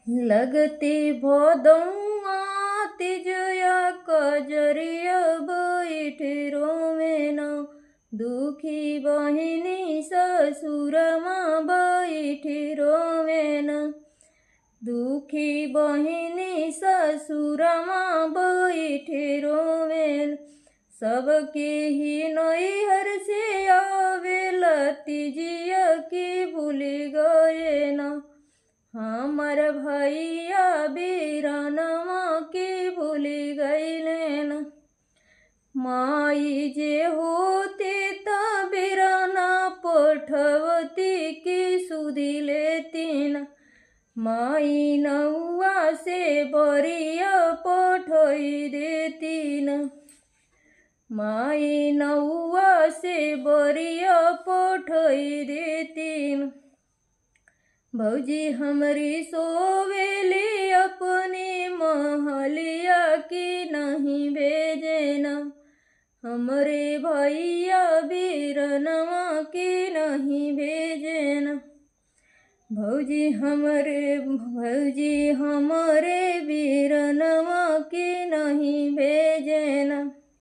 लगती भदौआ तिजया कजरिया बैठे रोवेन, दुखी बहिनी ससुरमा बैठे रोवेन, दुखी बहिनी ससुरमा बैठे रोवेन। सबके ही नैहर से आवेला तिजिया की भूल गए न, हमार भैया बीरनमा के भूल गईले न। माई जे होते त बीरना पठवती की सुधी लेती न, माई नौआ से बरिया पठई देती न, माई नौआ से बरिया पठई देती न। भौजी हमरी सोवेली अपनी महलिया की नहीं भेजना, हमरे भैया बीरनमा की नहीं भेजना। भौजी